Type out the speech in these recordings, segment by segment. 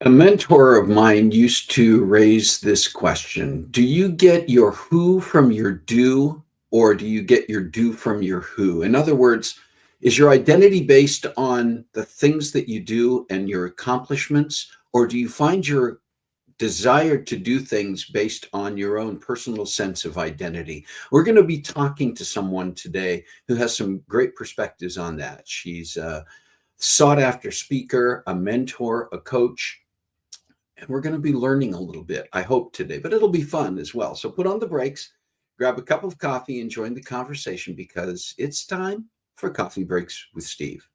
A mentor of mine used to raise this question. Do you get your who from your do, or do you get your do from your who? In other words, is your identity based on the things that you do and your accomplishments, or do you find your desire to do things based on your own personal sense of identity? We're going to be talking to someone today who has some great perspectives on that. She's a sought after speaker, a mentor, a coach. And we're going to be learning a little bit, I hope, today, but it'll be fun as well. So put on the brakes, grab a cup of coffee, and join the conversation because it's time for Coffee Breaks with Steve.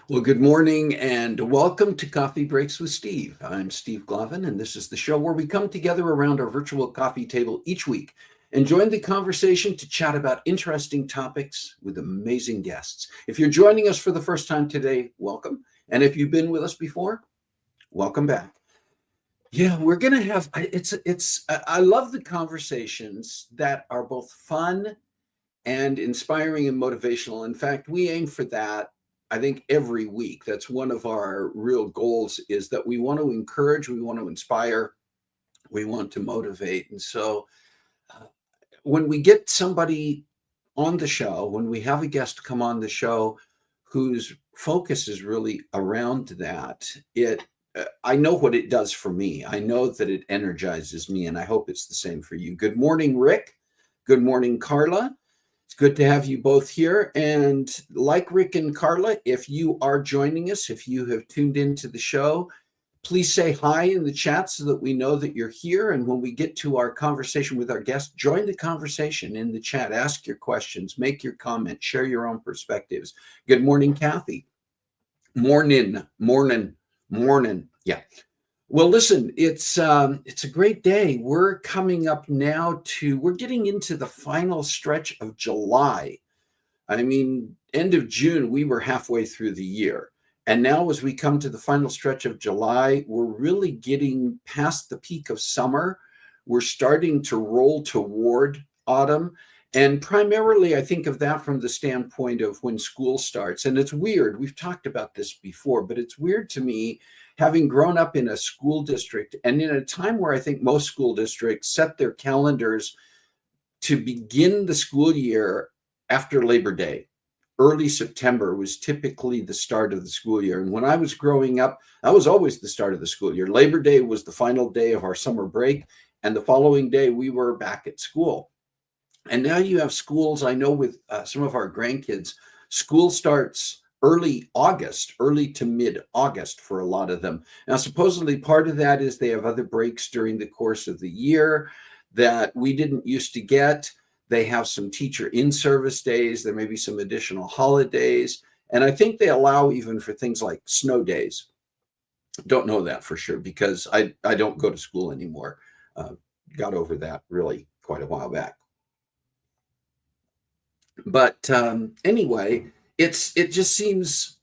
Well, good morning and welcome to Coffee Breaks with Steve. I'm Steve Glavin, and this is the show where we come together around our virtual coffee table each week and join the conversation to chat about interesting topics with amazing guests. If you're joining us for the first time today, welcome. And if you've been with us before, welcome back. Yeah, we're going to have, I love the conversations that are both fun and inspiring and motivational. In fact, we aim for that, I think, every week. That's one of our real goals, is that we want to encourage, we want to inspire, we want to motivate. And so when we get somebody on the show, when we have a guest come on the show whose focus is really around that, I know what it does for me. I know that it energizes me, and I hope it's the same for you. Good morning, Rick. Good morning, Carla. It's good to have you both here. And like Rick and Carla, if you are joining us, if you have tuned into the show, please say hi in the chat so that we know that you're here. And when we get to our conversation with our guest, join the conversation in the chat. Ask your questions, make your comments, share your own perspectives. Good morning, Kathy. Morning, morning, morning. Yeah. Well, listen, it's a great day. We're coming up now we're getting into the final stretch of July. I mean, end of June, we were halfway through the year. And now, as we come to the final stretch of July, we're really getting past the peak of summer. We're starting to roll toward autumn. And primarily, I think of that from the standpoint of when school starts. And it's weird. We've talked about this before, but it's weird to me, having grown up in a school district and in a time where I think most school districts set their calendars to begin the school year after Labor Day. Early September was typically the start of the school year. And when I was growing up, that was always the start of the school year. Labor Day was the final day of our summer break. And the following day, we were back at school. And now you have schools, I know with some of our grandkids, school starts early August, early to mid-August for a lot of them. Now, supposedly part of that is they have other breaks during the course of the year that we didn't used to get. They have some teacher in-service days. There may be some additional holidays. And I think they allow even for things like snow days. Don't know that for sure because I don't go to school anymore. Got over that really quite a while back. But anyway, it just seems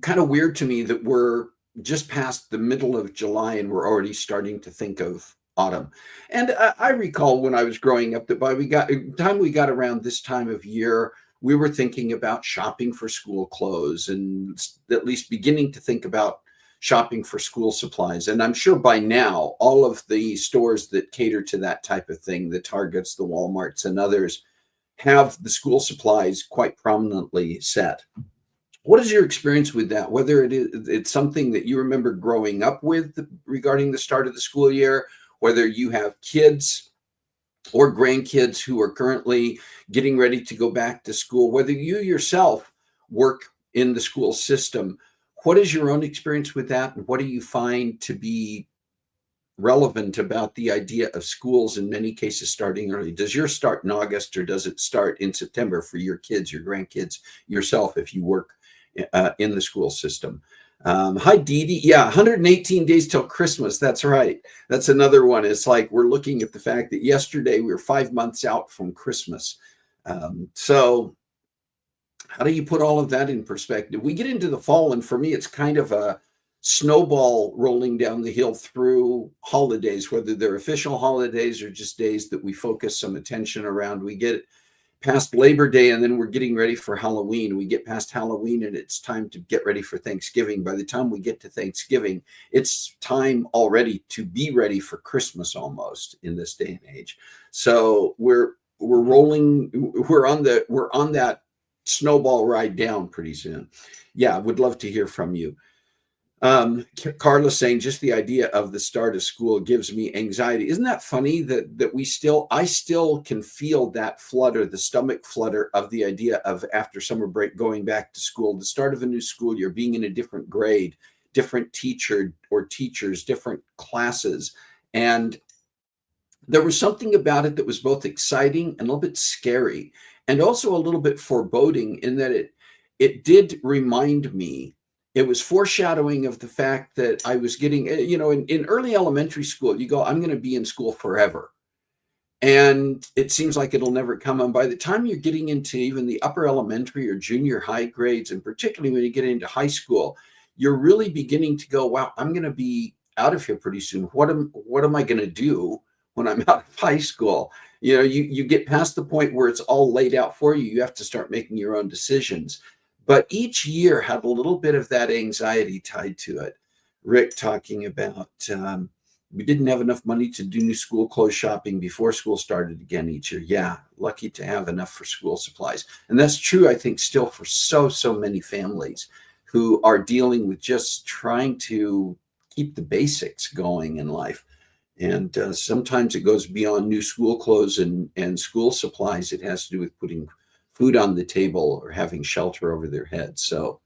kind of weird to me that we're just past the middle of July and we're already starting to think of autumn. And I recall when I was growing up that by the time we got around this time of year, we were thinking about shopping for school clothes and at least beginning to think about shopping for school supplies. And I'm sure by now, all of the stores that cater to that type of thing, the Targets, the Walmarts, and others, have the school supplies quite prominently set. What is your experience with that? Whether it's something that you remember growing up with regarding the start of the school year, whether you have kids or grandkids who are currently getting ready to go back to school, whether you yourself work in the school system, what is your own experience with that? And what do you find to be relevant about the idea of schools in many cases starting early? Does yours start in August or does it start in September for your kids, your grandkids, yourself, if you work in the school system? Hi, Dee Dee. Yeah, 118 days till Christmas. That's right. That's another one. It's like we're looking at the fact that yesterday we were 5 months out from Christmas. So how do you put all of that in perspective? We get into the fall, and for me, it's kind of a snowball rolling down the hill through holidays, whether they're official holidays or just days that we focus some attention around. We get past Labor Day and then we're getting ready for Halloween. We get past Halloween and it's time to get ready for Thanksgiving. By the time we get to Thanksgiving, it's time already to be ready for Christmas almost in this day and age. So we're rolling, we're on that snowball ride down pretty soon. Yeah, would love to hear from you. Carla saying just the idea of the start of school gives me anxiety. Isn't that funny that I still can feel that flutter, the stomach flutter of the idea of after summer break going back to school, the start of a new school year, being in a different grade, different teacher or teachers, different classes. And there was something about it that was both exciting and a little bit scary and also a little bit foreboding in that it did remind me. It was foreshadowing of the fact that I was getting, in early elementary school, you go, I'm going to be in school forever. And it seems like it'll never come. And by the time you're getting into even the upper elementary or junior high grades, and particularly when you get into high school, you're really beginning to go, wow, I'm going to be out of here pretty soon. What am I going to do when I'm out of high school? You get past the point where it's all laid out for you. You have to start making your own decisions. But each year had a little bit of that anxiety tied to it. Rick talking about We didn't have enough money to do new school clothes shopping before school started again each year. Yeah, lucky to have enough for school supplies. And that's true, I think, still for so many families who are dealing with just trying to keep the basics going in life. And sometimes it goes beyond new school clothes and school supplies. It has to do with putting food on the table or having shelter over their heads. So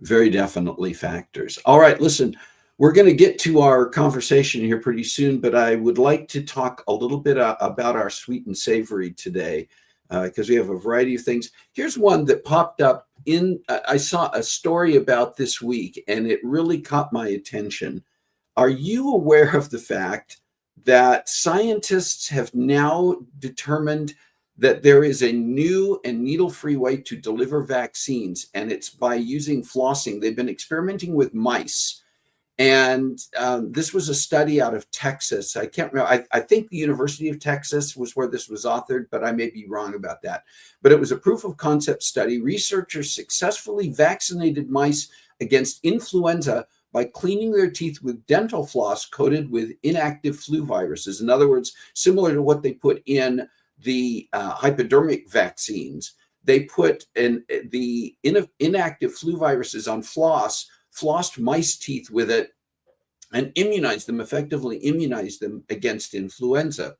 very definitely factors. All right, listen, we're going to get to our conversation here pretty soon, but I would like to talk a little bit about our sweet and savory today, because we have a variety of things. Here's one that popped up I saw a story about this week, and it really caught my attention. Are you aware of the fact that scientists have now determined that there is a new and needle-free way to deliver vaccines, and it's by using flossing? They've been experimenting with mice. And this was a study out of Texas. I can't remember. I think the University of Texas was where this was authored, but I may be wrong about that. But it was a proof of concept study. Researchers successfully vaccinated mice against influenza by cleaning their teeth with dental floss coated with inactive flu viruses. In other words, similar to what they put in the hypodermic vaccines, they put the inactive flu viruses on flossed mice teeth with it, and effectively immunized them against influenza.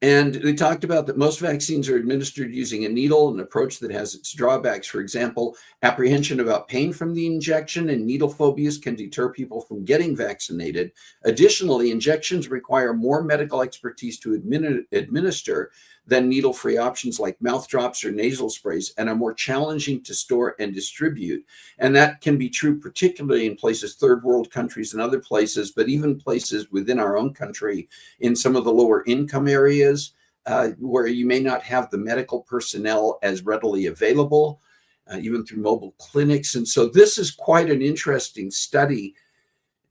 And they talked about that most vaccines are administered using a needle, an approach that has its drawbacks. For example, apprehension about pain from the injection and needle phobias can deter people from getting vaccinated. Additionally, injections require more medical expertise to administer than needle-free options like mouth drops or nasal sprays, and are more challenging to store and distribute. And that can be true particularly in places, third world countries and other places, but even places within our own country in some of the lower income areas where you may not have the medical personnel as readily available, even through mobile clinics. And so this is quite an interesting study.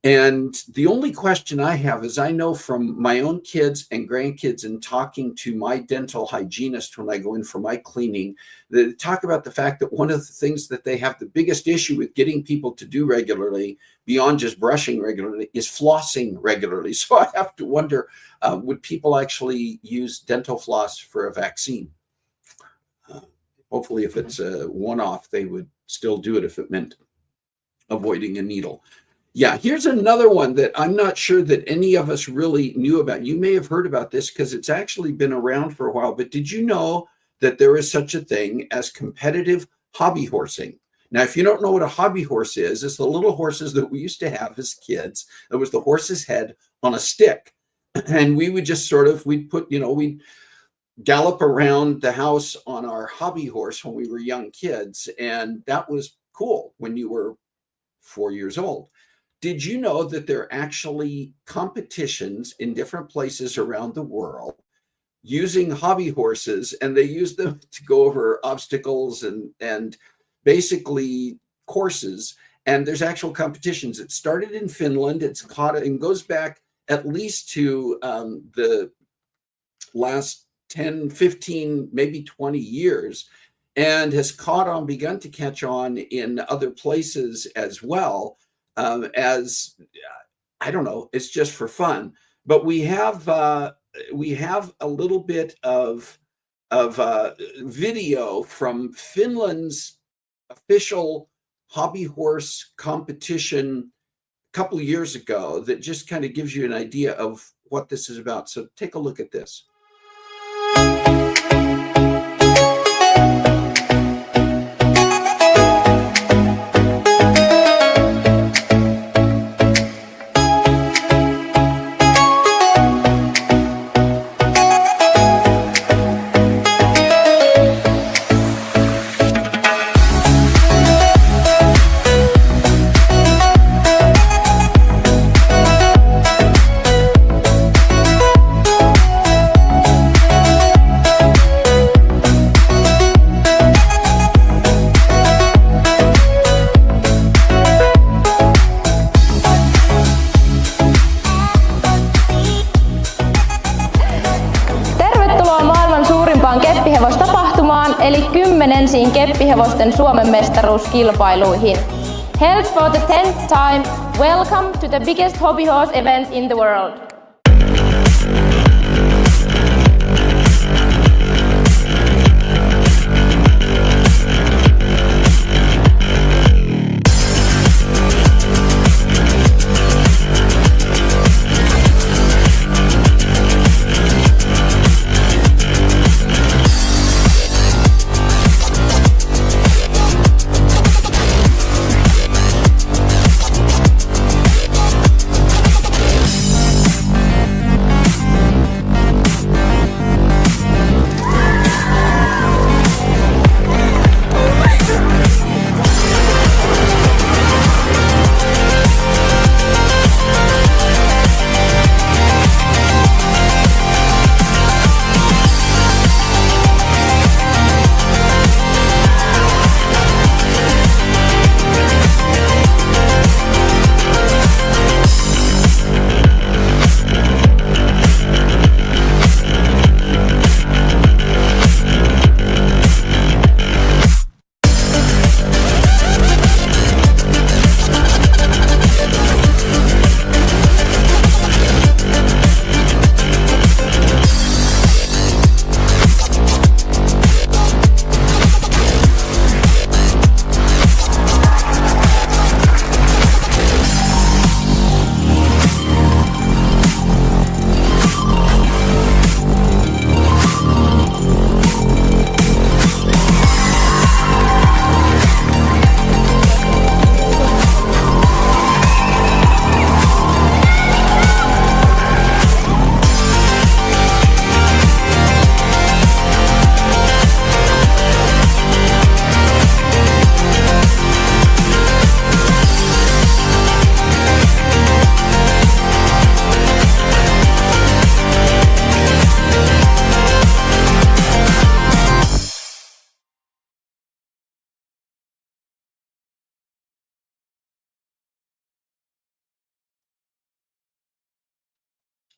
And the only question I have is, I know from my own kids and grandkids and talking to my dental hygienist when I go in for my cleaning, they talk about the fact that one of the things that they have the biggest issue with getting people to do regularly, beyond just brushing regularly, is flossing regularly. So I have to wonder, would people actually use dental floss for a vaccine? Hopefully, if it's a one-off, they would still do it if it meant avoiding a needle. Yeah, here's another one that I'm not sure that any of us really knew about. You may have heard about this because it's actually been around for a while, but did you know that there is such a thing as competitive hobby horsing? Now, if you don't know what a hobby horse is, it's the little horses that we used to have as kids. It was the horse's head on a stick. And we would just we'd gallop around the house on our hobby horse when we were young kids. And that was cool when you were 4 years old. Did you know that there are actually competitions in different places around the world using hobby horses, and they use them to go over obstacles and basically courses, and there's actual competitions. It started in Finland. It's caught and goes back at least to the last 10, 15, maybe 20 years, and has begun to catch on in other places as well. As I don't know, it's just for fun. But we have a little bit of video from Finland's official hobby horse competition a couple of years ago that just kind of gives you an idea of what this is about. So take a look at this. Keppihevostapahtumaan eli 10 keppihevosten Suomen mestaruuskilpailuihin. Held for the 10th time, welcome to the biggest hobby horse event in the world.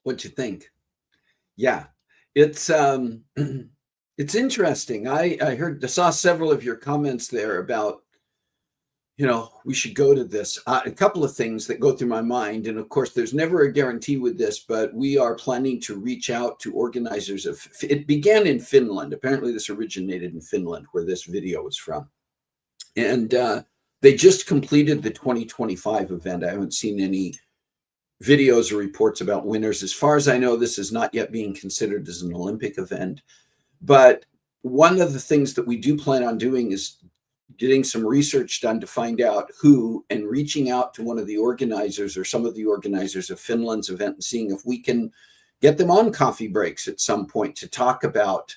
What'd you think? Yeah, it's it's interesting. I saw several of your comments there about, we should go to this. A couple of things that go through my mind, and of course, there's never a guarantee with this, but we are planning to reach out to organizers of. It began in Finland. Apparently, this originated in Finland, where this video is from, and they just completed the 2025 event. I haven't seen any videos or reports about winners. As far as I know, this is not yet being considered as an Olympic event. But one of the things that we do plan on doing is getting some research done to find out who, and reaching out to one of the organizers or some of the organizers of Finland's event and seeing if we can get them on coffee breaks at some point to talk about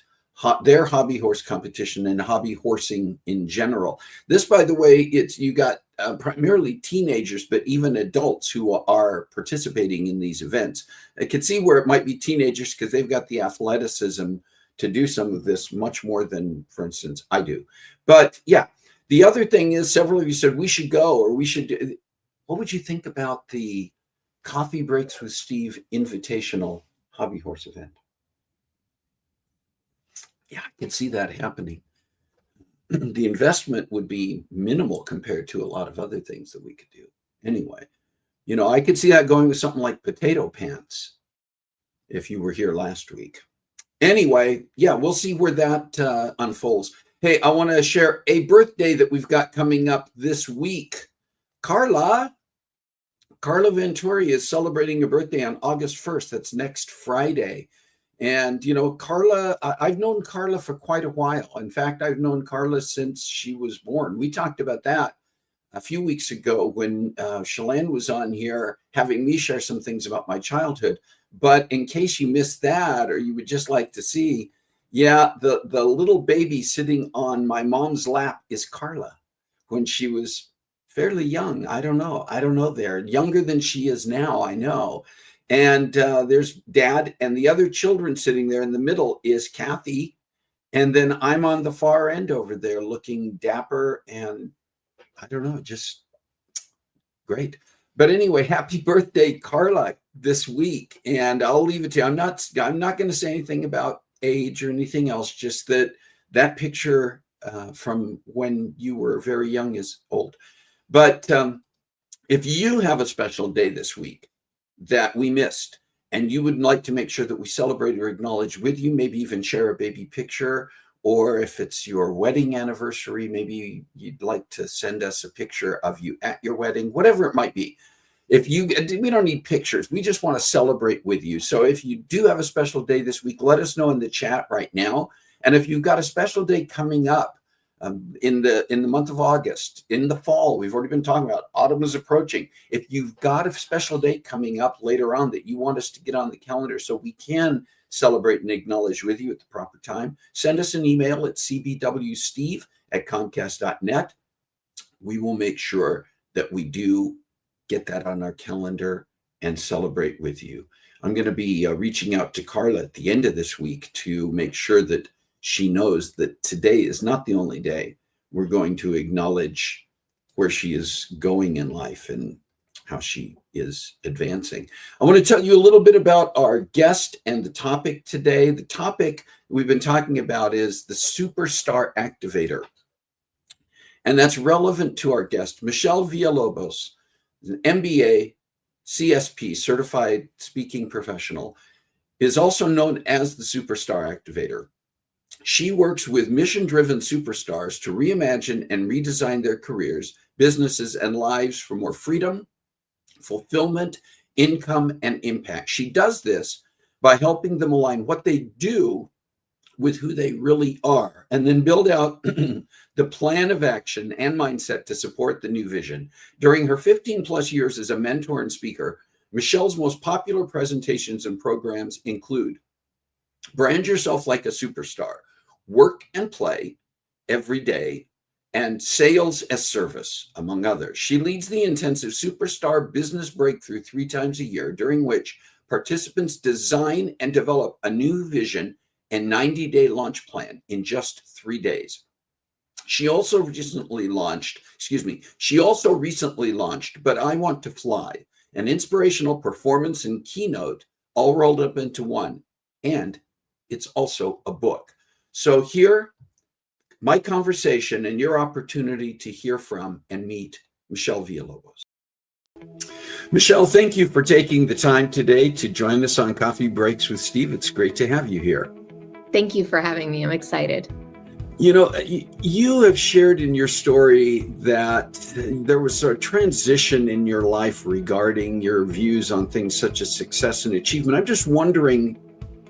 their hobby horse competition and hobby horsing in general. This, by the way, you got primarily teenagers, but even adults who are participating in these events. I can see where it might be teenagers because they've got the athleticism to do some of this much more than, for instance, I do. But yeah, the other thing is several of you said we should go, or we should do. What would you think about the Coffee Breaks with Steve Invitational Hobby Horse event? Yeah, I can see that happening. The investment would be minimal compared to a lot of other things that we could do. Anyway, I could see that going with something like potato pants if you were here last week. Anyway, yeah, we'll see where that unfolds. Hey, I want to share a birthday that we've got coming up this week. Carla Venturi is celebrating a birthday on August 1st. That's next Friday. And, Carla, I've known Carla for quite a while. In fact, I've known Carla since she was born. We talked about that a few weeks ago when Shalane was on here having me share some things about my childhood. But in case you missed that, or you would just like to see, yeah, the little baby sitting on my mom's lap is Carla when she was fairly young. I don't know there. Younger than she is now, I know. And there's Dad, and the other children sitting there in the middle is Kathy. And then I'm on the far end over there looking dapper and I don't know, just great. But anyway, happy birthday, Carla, this week. And I'll leave it to you. I'm not going to say anything about age or anything else, just that picture from when you were very young is old. But if you have a special day this week that we missed, and you would like to make sure that we celebrate or acknowledge with you, maybe even share a baby picture, or if it's your wedding anniversary, maybe you'd like to send us a picture of you at your wedding, whatever it might be. We don't need pictures. We just want to celebrate with you. So if you do have a special day this week, let us know in the chat right now. And if you've got a special day coming up in the month of August, in the fall, we've already been talking about autumn is approaching. If you've got a special date coming up later on that you want us to get on the calendar so we can celebrate and acknowledge with you at the proper time, send us an email at cbwsteve@comcast.net. We will make sure that we do get that on our calendar and celebrate with you. I'm going to be reaching out to Carla at the end of this week to make sure that she knows that today is not the only day we're going to acknowledge where she is going in life and how she is advancing. I want to tell you a little bit about our guest and the topic today. The topic we've been talking about is the Superstar Activator. And that's relevant to our guest, Michelle Villalobos, an MBA, CSP, Certified Speaking Professional, is also known as the Superstar Activator. She works with mission-driven superstars to reimagine and redesign their careers, businesses, and lives for more freedom, fulfillment, income, and impact. She does this by helping them align what they do with who they really are, and then build out the plan of action and mindset to support the new vision. During her 15 plus years as a mentor and speaker, Michelle's most popular presentations and programs include Brand Yourself Like a Superstar, Work and Play Every Day, and Sales as Service, among others. She leads the intensive Superstar Business Breakthrough 3 times a year, during which participants design and develop a new vision and 90-day launch plan in just 3 days. She also recently launched But I Want to Fly, an inspirational performance and keynote all rolled up into one. And it's also a book. So here, my conversation and your opportunity to hear from and meet Michelle Villalobos. Michelle, thank you for taking the time today to join us on Coffee Breaks with Steve. It's great to have you here. Thank you for having me. I'm excited. You know, you have shared in your story that there was a transition in your life regarding your views on things such as success and achievement. I'm just wondering,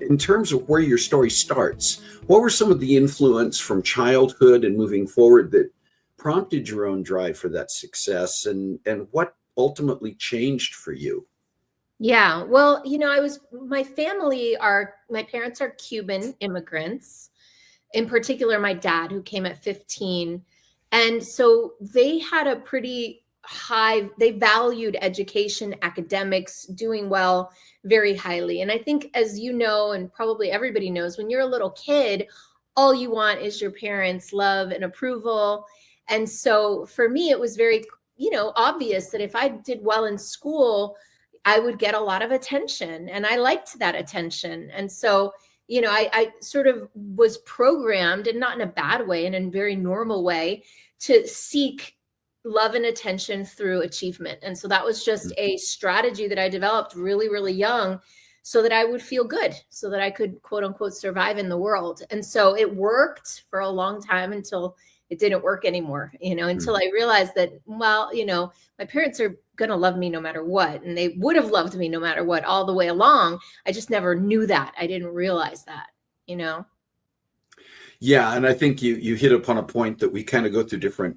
in terms of where your story starts, what were some of the influence from childhood and moving forward that prompted your own drive for that success, and what ultimately changed for you? Yeah, well, my parents are Cuban immigrants, in particular, my dad, who came at 15. And so they had a pretty they valued education, academics, doing well very highly. And I think, as you know, and probably everybody knows, when you're a little kid, all you want is your parents' love and approval. And so for me, it was very, obvious that if I did well in school, I would get a lot of attention, and I liked that attention. And so, I sort of was programmed, and not in a bad way, and in a very normal way, to seek love and attention through achievement. And so that was just a strategy that I developed really, really young, so that I would feel good, so that I could, quote unquote, survive in the world. And so it worked for a long time until it didn't work anymore, until I realized that, well, my parents are going to love me no matter what. And they would have loved me no matter what all the way along. I just never knew that. I didn't realize that, Yeah. And I think you hit upon a point that we kind of go through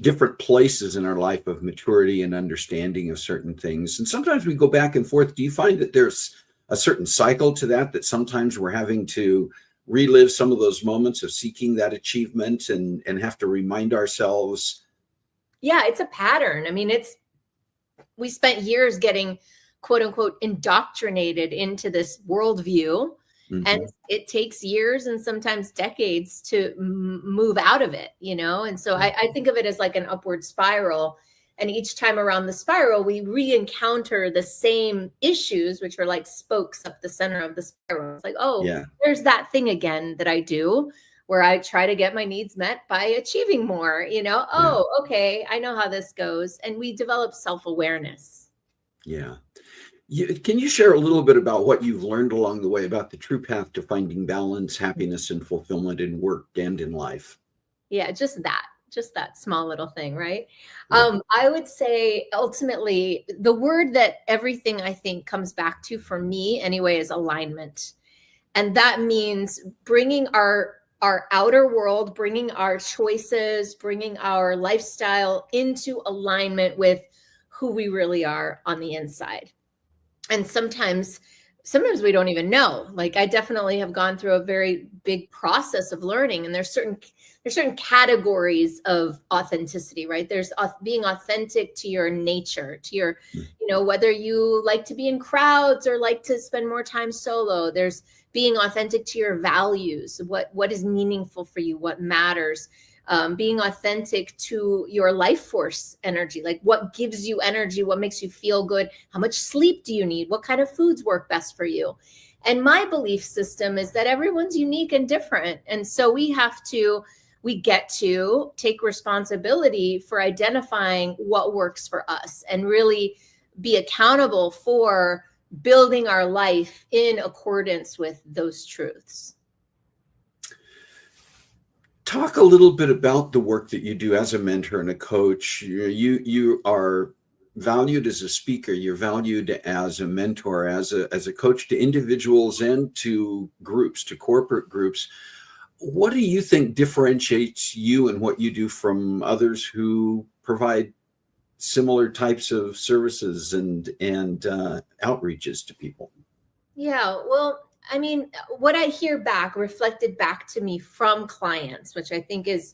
different places in our life of maturity and understanding of certain things. And sometimes we go back and forth. Do you find that there's a certain cycle to that sometimes we're having to relive some of those moments of seeking that achievement and have to remind ourselves? Yeah, it's a pattern. I mean, we spent years getting, quote unquote, indoctrinated into this worldview. Mm-hmm. And it takes years and sometimes decades to move out of it, And so I think of it as like an upward spiral. And each time around the spiral, we re-encounter the same issues, which are like spokes up the center of the spiral. It's like, oh, yeah, there's that thing again that I do. where I try to get my needs met by achieving more, Yeah. oh, okay, I know how this goes. And we develop self-awareness. Yeah. Can you share a little bit about what you've learned along the way about the true path to finding balance, happiness, and fulfillment in work and in life? Yeah, just that small little thing, right? Yeah. I would say ultimately the word that everything I think comes back to for me anyway is alignment. And that means bringing our outer world, bringing our choices, bringing our lifestyle into alignment with who we really are on the inside. And sometimes we don't even know. Like, I definitely have gone through a very big process of learning, and there's certain categories of authenticity, right? There's being authentic to your nature, to your, whether you like to be in crowds or like to spend more time solo. There's being authentic to your values, what is meaningful for you, what matters. Being authentic to your life force energy, like what gives you energy, what makes you feel good, how much sleep do you need, what kind of foods work best for you. And my belief system is that everyone's unique and different. And so we get to take responsibility for identifying what works for us and really be accountable for building our life in accordance with those truths. Talk a little bit about the work that you do as a mentor and a coach. You are valued as a speaker. You're valued as a mentor, as a coach to individuals and to groups, to corporate groups. What do you think differentiates you and what you do from others who provide similar types of services and outreaches to people? Yeah, well, I mean, what I hear back, reflected back to me from clients, which I think is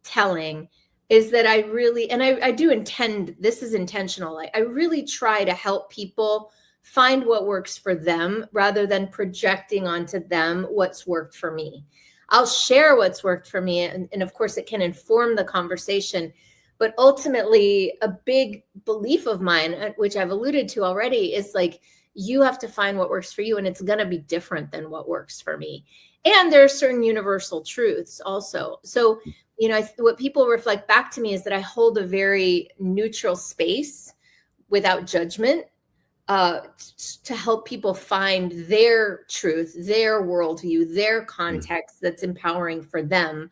telling, is that I really, and I do intend, this is intentional. I really try to help people find what works for them rather than projecting onto them what's worked for me. I'll share what's worked for me. And of course, it can inform the conversation. But ultimately, a big belief of mine, which I've alluded to already, is like, you have to find what works for you, and it's going to be different than what works for me. And there are certain universal truths also. So, what people reflect back to me is that I hold a very neutral space without judgment to help people find their truth, their worldview, their context that's empowering for them.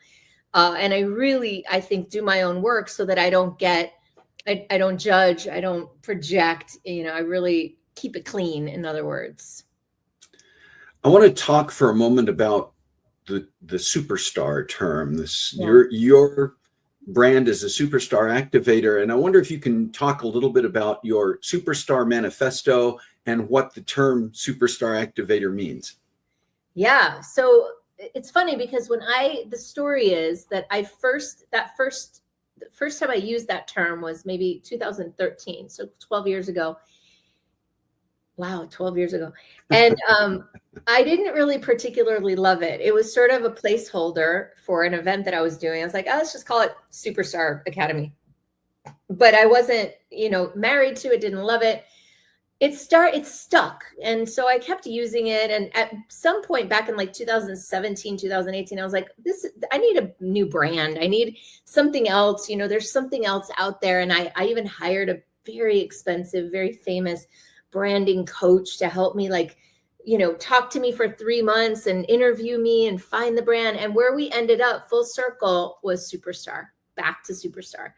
And I think, do my own work so that I don't judge, I don't project, I really keep it clean, in other words. I want to talk for a moment about the superstar term. Yeah. Your brand is a superstar activator, and I wonder if you can talk a little bit about your superstar manifesto and what the term superstar activator means. Yeah, so it's funny because the story is that the first time I used that term was maybe 2013, so 12 years ago. Wow, 12 years ago. And I didn't really particularly love it. It was sort of a placeholder for an event that I was doing. I was like, oh, let's just call it Superstar Academy. But I wasn't, married to it, didn't love it. It stuck. And so I kept using it. And at some point back in like 2017, 2018, I was like, I need a new brand. I need something else. There's something else out there. And I even hired a very expensive, very famous branding coach to help me talk to me for 3 months and interview me and find the brand. And where we ended up full circle was superstar, back to superstar.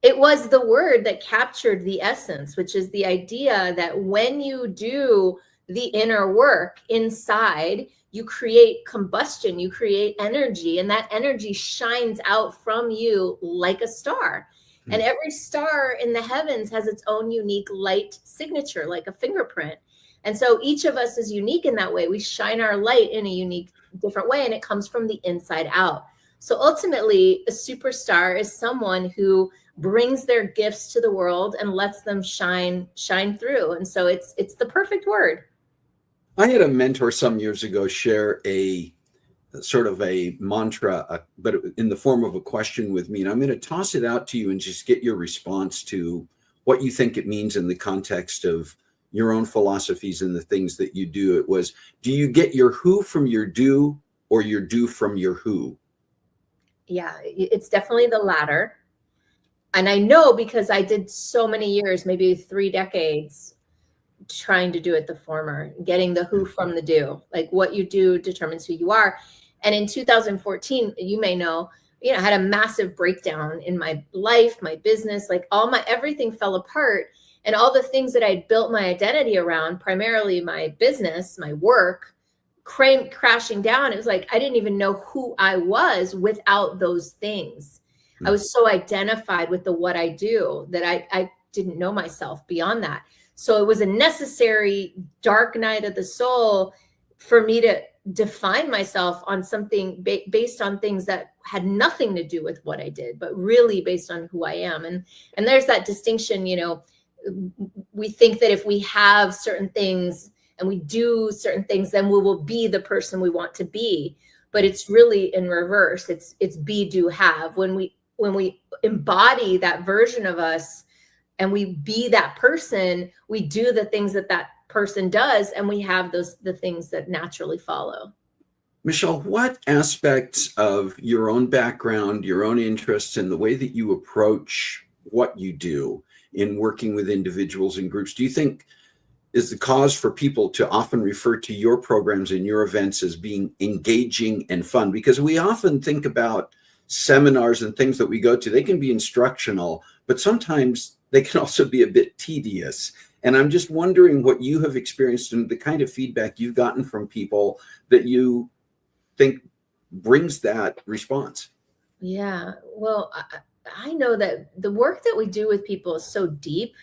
It was the word that captured the essence, which is the idea that when you do the inner work inside, you create combustion, you create energy, and that energy shines out from you like a star. And every star in the heavens has its own unique light signature, like a fingerprint. And so each of us is unique in that way. We shine our light in a unique, different way, and it comes from the inside out. So ultimately, a superstar is someone who brings their gifts to the world and lets them shine through. And so it's the perfect word. I had a mentor some years ago share a sort of a mantra, but in the form of a question with me. And I'm going to toss it out to you and just get your response to what you think it means in the context of your own philosophies and the things that you do. It was, do you get your who from your do, or your do from your who? Yeah, it's definitely the latter. And I know because I did so many years, maybe 3 decades, trying to do it the former, getting the who from the do. Like what you do determines who you are. And in 2014, you may know, I had a massive breakdown in my life, my business, like everything fell apart. And all the things that I built my identity around, primarily my business, my work, crashing down. It was like I didn't even know who I was without those things. I was so identified with the what I do that I didn't know myself beyond that. So it was a necessary dark night of the soul for me to define myself on something based on things that had nothing to do with what I did, but really based on who I am. And there's that distinction, we think that if we have certain things and we do certain things, then we will be the person we want to be. But it's really in reverse. It's be, do, have. When we embody that version of us and we be that person, we do the things that person does, and we have the things that naturally follow. Michelle, what aspects of your own background, your own interests, and the way that you approach what you do in working with individuals and groups do you think is the cause for people to often refer to your programs and your events as being engaging and fun? Because we often think about seminars and things that we go to, they can be instructional, but sometimes they can also be a bit tedious. And I'm just wondering what you have experienced and the kind of feedback you've gotten from people that you think brings that response. Yeah, well, I know that the work that we do with people is so deep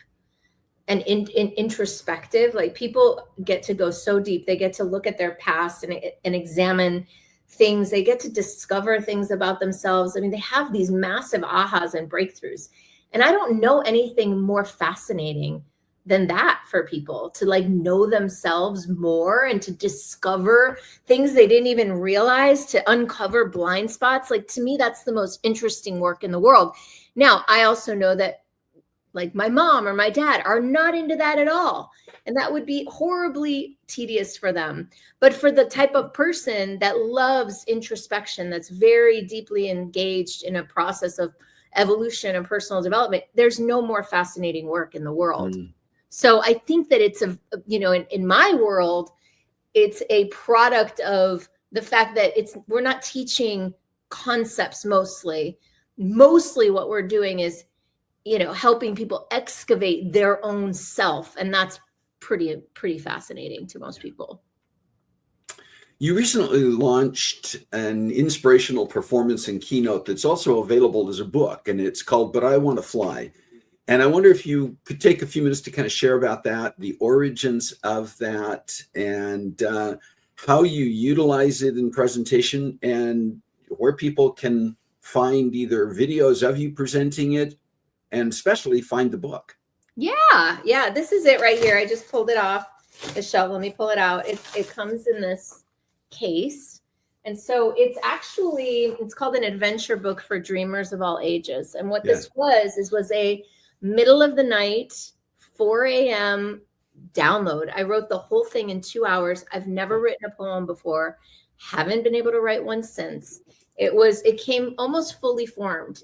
and introspective. Like people get to go so deep. They get to look at their past and examine things. They get to discover things about themselves. I mean, they have these massive ahas and breakthroughs. And I don't know anything more fascinating than that for people to like know themselves more and to discover things they didn't even realize, to uncover blind spots. Like to me, that's the most interesting work in the world. Now, I also know that like my mom or my dad are not into that at all. And that would be horribly tedious for them. But for the type of person that loves introspection, that's very deeply engaged in a process of evolution and personal development, there's no more fascinating work in the world. So I think that it's in my world, it's a product of the fact that we're not teaching concepts mostly. Mostly what we're doing is, helping people excavate their own self. And that's pretty fascinating to most people. You recently launched an inspirational performance and keynote that's also available as a book, and it's called But I Want to Fly. And I wonder if you could take a few minutes to kind of share about that, the origins of that, and how you utilize it in presentation, and where people can find either videos of you presenting it and especially find the book. Yeah, this is it right here. I just pulled it off the shelf. Let me pull it out. It comes in this case. And so it's called an adventure book for dreamers of all ages. And what this was a middle of the night, 4 a.m. download. I wrote the whole thing in 2 hours. I've never written a poem before. Haven't been able to write one since. It came almost fully formed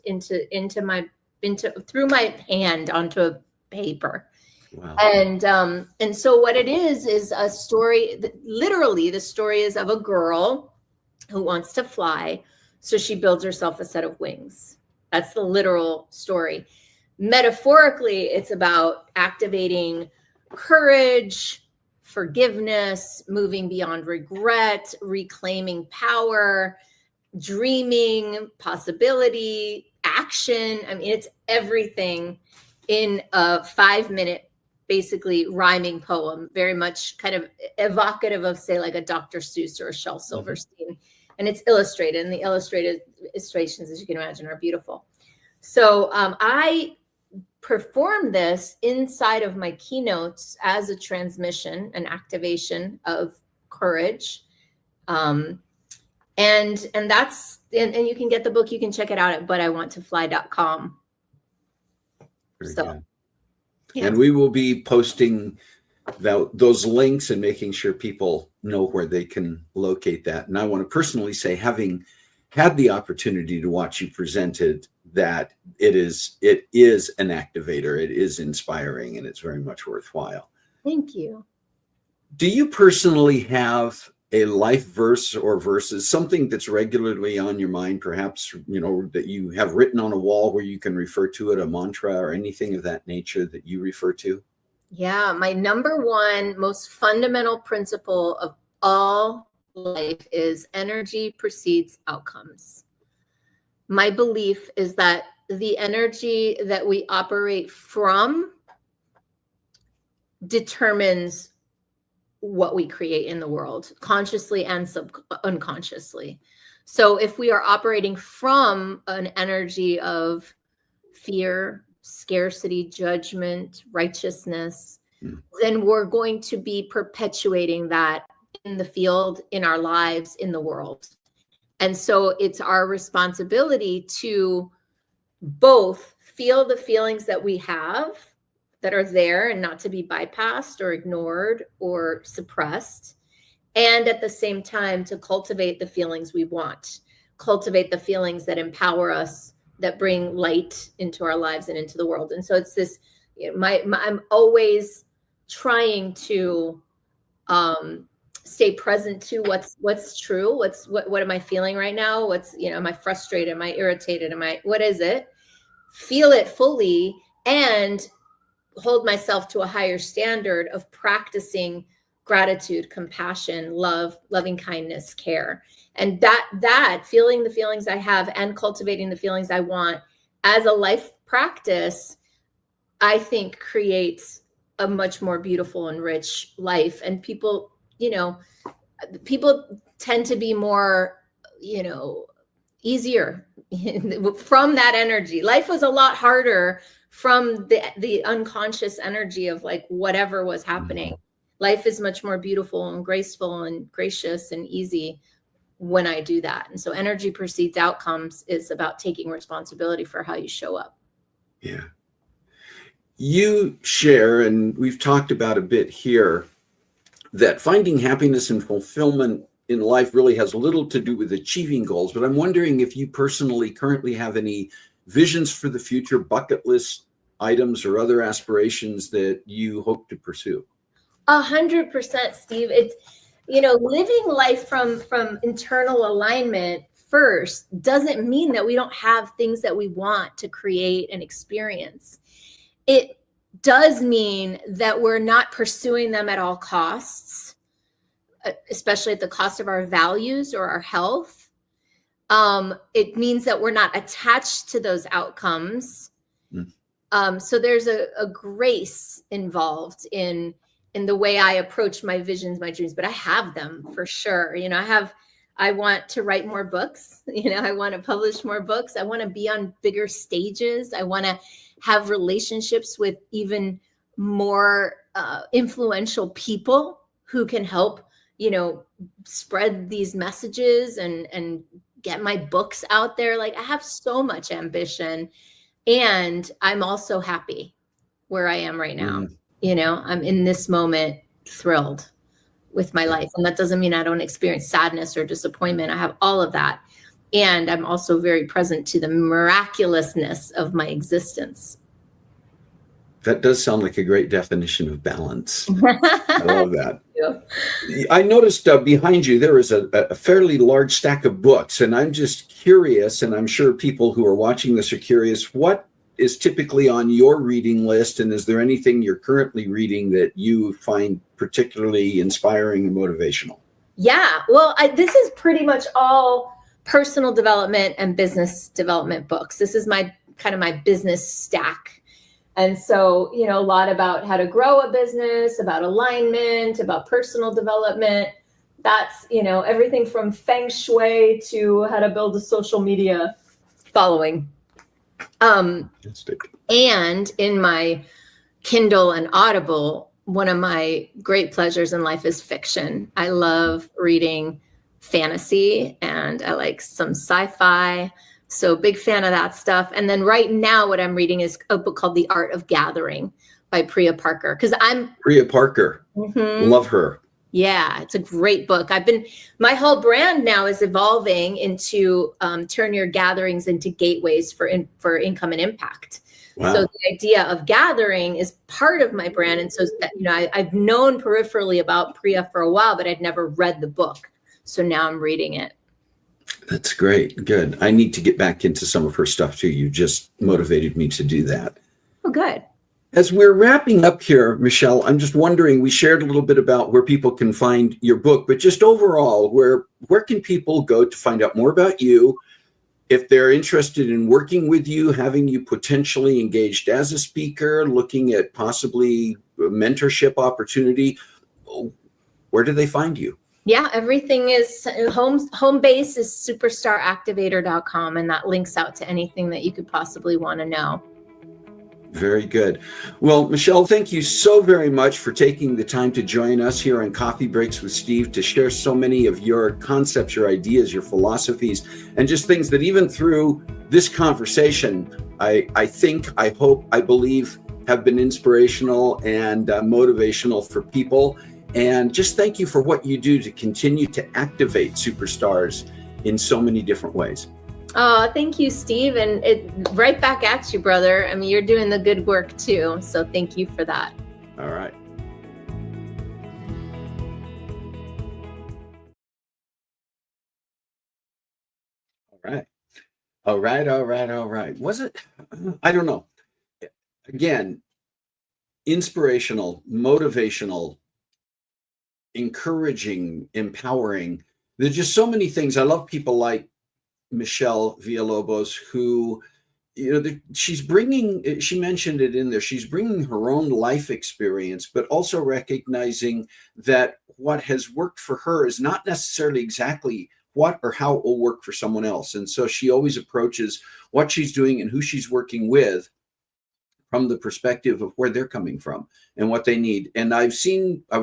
through my hand onto a paper. Wow. And so what it is a story. Literally, the story is of a girl who wants to fly, so she builds herself a set of wings. That's the literal story. Metaphorically, it's about activating courage, forgiveness, moving beyond regret, reclaiming power, dreaming, possibility, action. I mean, it's everything in a 5-minute, basically rhyming poem, very much kind of evocative of, say, like a Dr. Seuss or a Shel Silverstein. And it's illustrated, and the illustrated illustrations, as you can imagine, are beautiful. So I perform this inside of my keynotes as a transmission, an activation of courage. And you can get the book, you can check it out at butiwanttofly.com. So, yeah. And we will be posting those links and making sure people know where they can locate that. And I want to personally say, having had the opportunity to watch you presented, that it is an activator. It is inspiring, and it's very much worthwhile. Thank you. Do you personally have a life verse or verses, something that's regularly on your mind, perhaps, that you have written on a wall where you can refer to it, a mantra or anything of that nature that you refer to? Yeah, my number one most fundamental principle of all life is energy precedes outcomes. My belief is that the energy that we operate from determines what we create in the world, consciously and unconsciously. So if we are operating from an energy of fear, scarcity, judgment, righteousness, then we're going to be perpetuating that in the field, in our lives, in the world. And so it's our responsibility to both feel the feelings that we have that are there and not to be bypassed or ignored or suppressed. And at the same time, to cultivate the feelings we want, cultivate the feelings that empower us, that bring light into our lives and into the world. And so it's this, I'm always trying to stay present to what's true. What am I feeling right now? Am I frustrated? Am I irritated? What is it? Feel it fully and hold myself to a higher standard of practicing gratitude, compassion, love, loving kindness, care. And that feeling the feelings I have and cultivating the feelings I want as a life practice, I think creates a much more beautiful and rich life. And people tend to be more, easier from that energy. Life was a lot harder from the unconscious energy of like whatever was happening. Life is much more beautiful and graceful and gracious and easy when I do that. And so energy precedes outcomes is about taking responsibility for how you show up. Yeah. You share, and we've talked about a bit here, that finding happiness and fulfillment in life really has little to do with achieving goals. But I'm wondering if you personally currently have any visions for the future, bucket list items or other aspirations that you hope to pursue. 100%, Steve. It's, living life from internal alignment first doesn't mean that we don't have things that we want to create and experience. It does mean that we're not pursuing them at all costs, especially at the cost of our values or our health. It means that we're not attached to those outcomes. So there's a grace involved in the way I approach my visions, my dreams, but I have them for sure. I want to write more books. I want to publish more books. I want to be on bigger stages. I want to have relationships with even more influential people who can help, spread these messages and get my books out there. Like I have so much ambition, and I'm also happy where I am right now. I'm in this moment thrilled with my life. And that doesn't mean I don't experience sadness or disappointment. I have all of that. And I'm also very present to the miraculousness of my existence. That does sound like a great definition of balance. I love that. I noticed behind you, there is a fairly large stack of books. And I'm just curious, and I'm sure people who are watching this are curious, what is typically on your reading list? And is there anything you're currently reading that you find particularly inspiring and motivational? Yeah, well, this is pretty much all personal development and business development books. This is my business stack. And so, a lot about how to grow a business, about alignment, about personal development. That's, everything from feng shui to how to build a social media following. And in my Kindle and Audible, one of my great pleasures in life is fiction. I love reading fantasy and I like some sci-fi. So big fan of that stuff. And then right now what I'm reading is a book called The Art of Gathering by Priya Parker. Priya Parker. Love her. Yeah, it's a great book. My whole brand now is evolving into turn your gatherings into gateways for income and impact. Wow. So the idea of gathering is part of my brand. And so, I've known peripherally about Priya for a while, but I'd never read the book. So now I'm reading it. That's great. Good. I need to get back into some of her stuff too. You just motivated me to do that. Oh, good. As we're wrapping up here, Michelle, I'm just wondering, we shared a little bit about where people can find your book, but just overall, where can people go to find out more about you? If they're interested in working with you, having you potentially engaged as a speaker, looking at possibly a mentorship opportunity, where do they find you? Yeah, everything is home base is superstaractivator.com, and that links out to anything that you could possibly want to know. Very good. Well, Michelle, thank you so very much for taking the time to join us here on Coffee Breaks with Steve to share so many of your concepts, your ideas, your philosophies, and just things that even through this conversation, I think, I hope, I believe have been inspirational and motivational for people. And just thank you for what you do to continue to activate superstars in so many different ways. Oh, thank you, Steve. And right back at you, brother. I mean, you're doing the good work too. So thank you for that. All right. All right. Was it? I don't know. Again, inspirational, motivational, encouraging, empowering. There's just so many things. I love people like Michelle Villalobos, who, she mentioned it in there, she's bringing her own life experience, but also recognizing that what has worked for her is not necessarily exactly what or how it will work for someone else. And so she always approaches what she's doing and who she's working with from the perspective of where they're coming from and what they need. And I've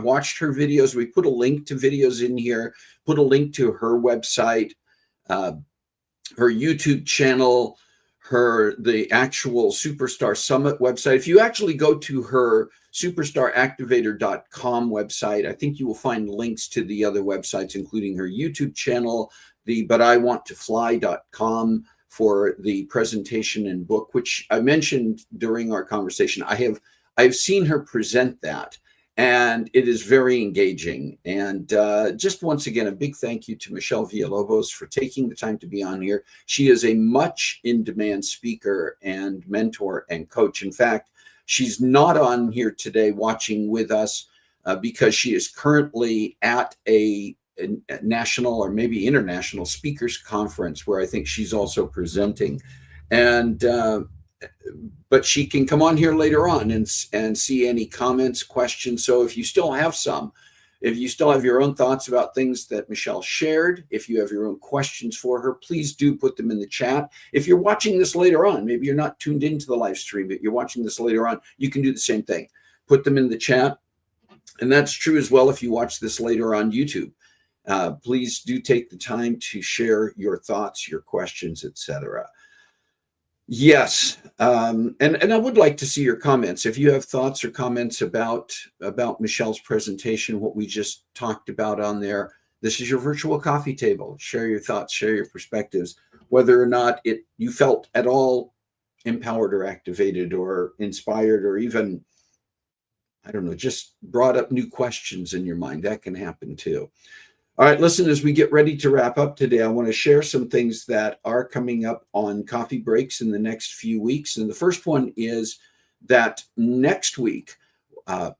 watched her videos. We put a link to videos in here, put a link to her website, her YouTube channel, the actual Superstar Summit website. If you actually go to her superstaractivator.com website, I think you will find links to the other websites, including her YouTube channel, the butiwantToFly.com for the presentation and book, which I mentioned during our conversation. I've seen her present that, and it is very engaging. And just once again, a big thank you to Michelle Villalobos for taking the time to be on here. She is a much in-demand speaker and mentor and coach. In fact, she's not on here today watching with us because she is currently at a national or maybe international speakers conference where I think she's also presenting. And but she can come on here later on and see any comments, questions. So if you still have if you still have your own thoughts about things that Michelle shared, if you have your own questions for her, please do put them in the chat. If you're watching this later on, maybe you're not tuned into the live stream, but you're watching this later on, you can do the same thing. Put them in the chat. And that's true as well if you watch this later on YouTube. Please do take the time to share your thoughts, your questions, etc. Yes, and I would like to see your comments. If you have thoughts or comments about Michelle's presentation, what we just talked about on there, this is your virtual coffee table. Share your thoughts, share your perspectives, whether or not you felt at all empowered or activated or inspired or even, I don't know, just brought up new questions in your mind. That can happen too. All right, listen, as we get ready to wrap up today, I want to share some things that are coming up on Coffee Breaks in the next few weeks. And the first one is that next week,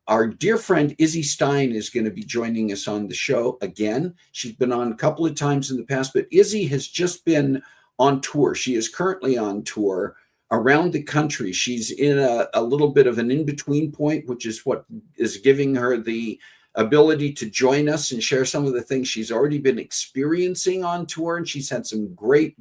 our dear friend Izzy Stein is going to be joining us on the show again. She's been on a couple of times in the past, but Izzy has just been on tour. She is currently on tour around the country. She's in a little bit of an in-between point, which is what is giving her the ability to join us and share some of the things she's already been experiencing on tour. And she's had some great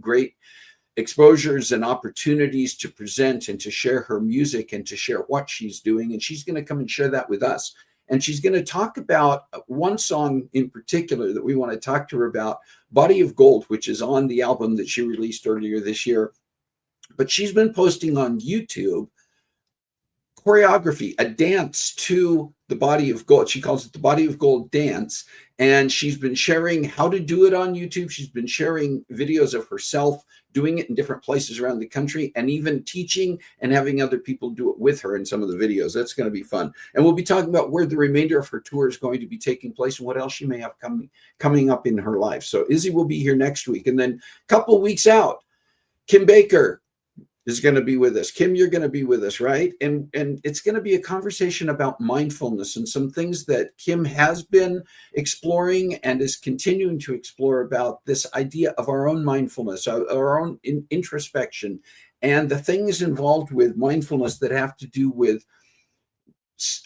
exposures and opportunities to present and to share her music and to share what she's doing. And she's going to come and share that with us. And she's going to talk about one song in particular that we want to talk to her about, Body of Gold, which is on the album that she released earlier this year. But she's been posting on YouTube choreography, a dance to the Body of Gold. She calls it the Body of Gold dance. And she's been sharing how to do it on YouTube. She's been sharing videos of herself doing it in different places around the country, and even teaching and having other people do it with her in some of the videos. That's going to be fun. And we'll be talking about where the remainder of her tour is going to be taking place and what else she may have coming up in her life. So Izzy will be here next week. And then a couple of weeks out, Kim Baker is going to be with us. Kim, you're going to be with us, right? And it's going to be a conversation about mindfulness and some things that Kim has been exploring and is continuing to explore about this idea of our own mindfulness, our own introspection, and the things involved with mindfulness that have to do with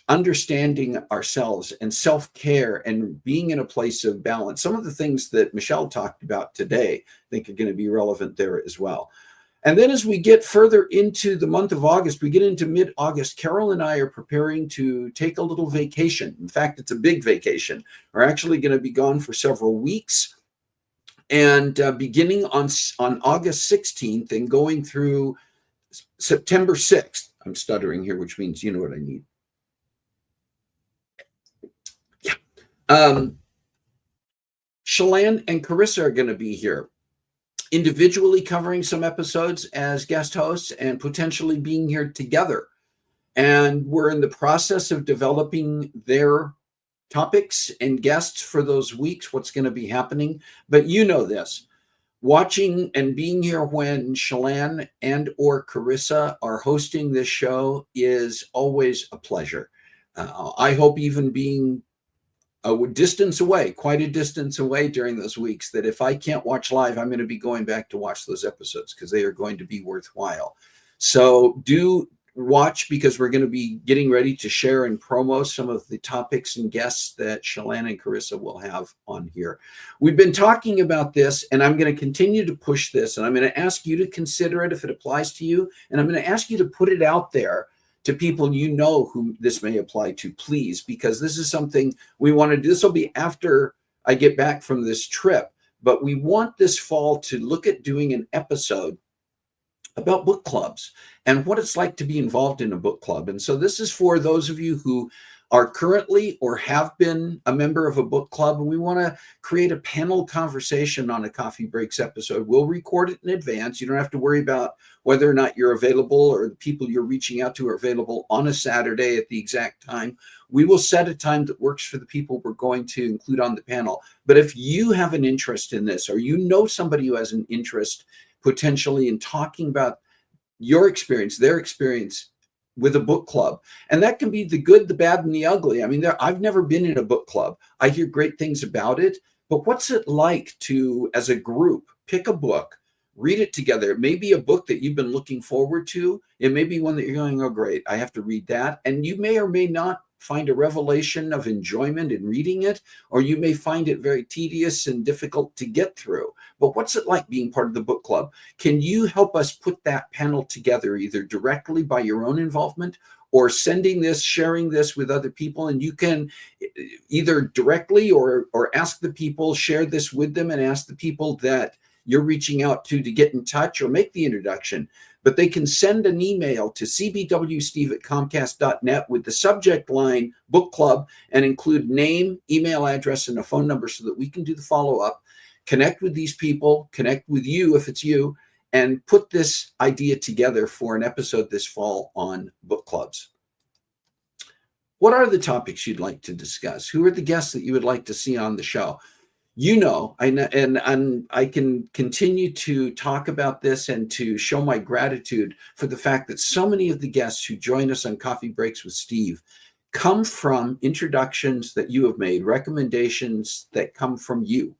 understanding ourselves and self-care and being in a place of balance. Some of the things that Michelle talked about today, I think, are going to be relevant there as well. And then as we get further into the month of August, we get into mid-August, Carol and I are preparing to take a little vacation. In fact, it's a big vacation. We're actually going to be gone for several weeks. And beginning on August 16th and going through September 6th, I'm stuttering here, which means you know what I need. Yeah. Shalane and Carissa are going to be here, individually covering some episodes as guest hosts and potentially being here together. And we're in the process of developing their topics and guests for those weeks, what's going to be happening. But you know this, watching and being here when Shalane and or Carissa are hosting this show is always a pleasure. I hope even being a distance away, quite a distance away during those weeks, that if I can't watch live, I'm going to be going back to watch those episodes because they are going to be worthwhile. So do watch, because we're going to be getting ready to share and promo some of the topics and guests that Shalane and Carissa will have on here. We've been talking about this, and I'm going to continue to push this, and I'm going to ask you to consider it if it applies to you, and I'm going to ask you to put it out there to people you know who this may apply to, please, because this is something we want to do. This will be after I get back from this trip, but we want this fall to look at doing an episode about book clubs and what it's like to be involved in a book club. And so this is for those of you who are currently or have been a member of a book club, and we want to create a panel conversation on a Coffee Breaks episode. We'll record it in advance. You don't have to worry about whether or not you're available or the people you're reaching out to are available on a Saturday at the exact time. We will set a time that works for the people we're going to include on the panel. But if you have an interest in this, or you know somebody who has an interest potentially in talking about your experience, their experience with a book club, and that can be the good, the bad, and the ugly. I mean, I've never been in a book club. I hear great things about it, but what's it like to, as a group, pick a book, read it together? It may be a book that you've been looking forward to. It may be one that you're going, oh, great, I have to read that. And you may or may not find a revelation of enjoyment in reading it, or you may find it very tedious and difficult to get through. But what's it like being part of the book club? Can you help us put that panel together, either directly by your own involvement or sending this, sharing this with other people? And you can either directly or ask the people, share this with them and ask the people that you're reaching out to get in touch or make the introduction. But they can send an email to cbwsteve@comcast.net with the subject line book club and include name, email address, and a phone number so that we can do the follow-up, connect with these people, connect with you if it's you, and put this idea together for an episode this fall on book clubs. What are the topics you'd like to discuss? Who are the guests that you would like to see on the show? You know, and I can continue to talk about this and to show my gratitude for the fact that so many of the guests who join us on Coffee Breaks with Steve come from introductions that you have made, recommendations that come from you.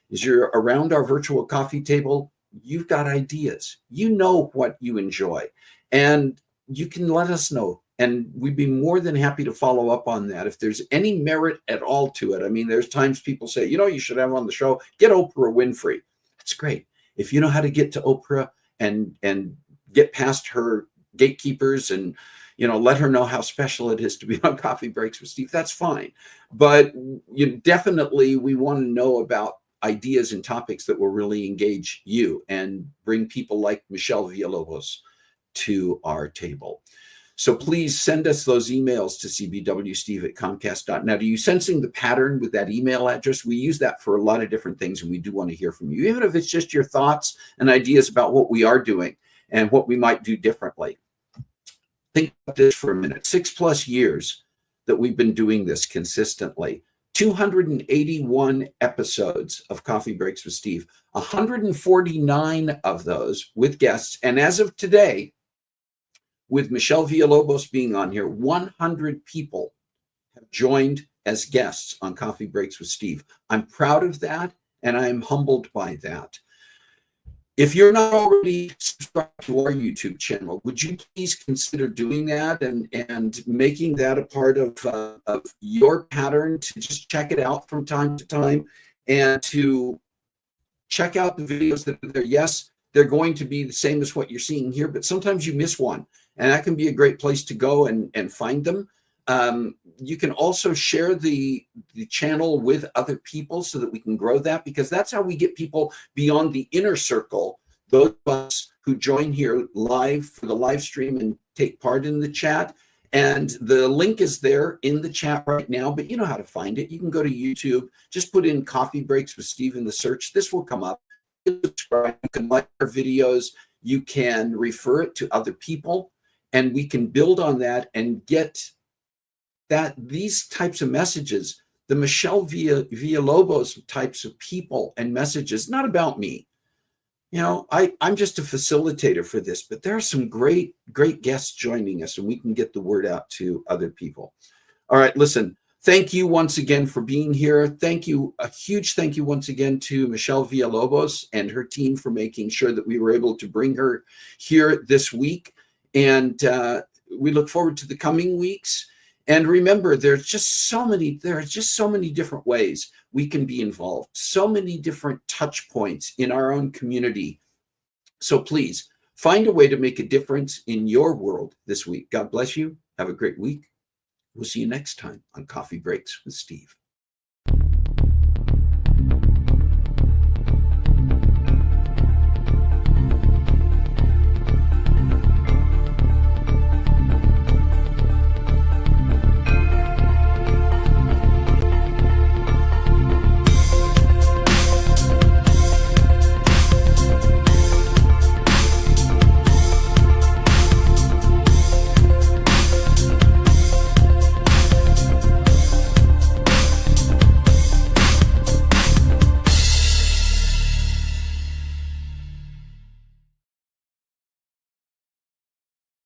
As you're around our virtual coffee table, you've got ideas. You know what you enjoy, and you can let us know. And we'd be more than happy to follow up on that if there's any merit at all to it. I mean, there's times people say, you know, you should have on the show, get Oprah Winfrey. That's great. If you know how to get to Oprah and get past her gatekeepers and, you know, let her know how special it is to be on Coffee Breaks with Steve, that's fine. But we want to know about ideas and topics that will really engage you and bring people like Michelle Villalobos to our table. So please send us those emails to cbwsteve@comcast.net. Are you sensing the pattern with that email address? We use that for a lot of different things, and we do want to hear from you, even if it's just your thoughts and ideas about what we are doing and what we might do differently. Think about this for a minute. 6+ years that we've been doing this consistently. 281 episodes of Coffee Breaks with Steve, 149 of those with guests. And as of today, with Michelle Villalobos being on here, 100 people have joined as guests on Coffee Breaks with Steve. I'm proud of that, and I'm humbled by that. If you're not already subscribed to our YouTube channel, would you please consider doing that and making that a part of your pattern to just check it out from time to time and to check out the videos that are there. Yes, they're going to be the same as what you're seeing here, but sometimes you miss one, and that can be a great place to go and find them. You can also share the channel with other people so that we can grow that, because that's how we get people beyond the inner circle, those of us who join here live for the live stream and take part in the chat. And the link is there in the chat right now, but you know how to find it. You can go to YouTube, just put in Coffee Breaks with Steve in the search. This will come up. Subscribe. You can like our videos. You can refer it to other people, and we can build on that and get these types of messages, the Michelle Villalobos types of people and messages, not about me. You know, I'm just a facilitator for this, but there are some great guests joining us, and we can get the word out to other people. All right, listen, thank you once again for being here. Thank you, a huge thank you once again to Michelle Villalobos and her team for making sure that we were able to bring her here this week. And we look forward to the coming weeks. And remember, there are just so many different ways we can be involved, so many different touch points in our own community. So please find a way to make a difference in your world this week. God bless you. Have a great week. We'll see you next time on Coffee Breaks with Steve.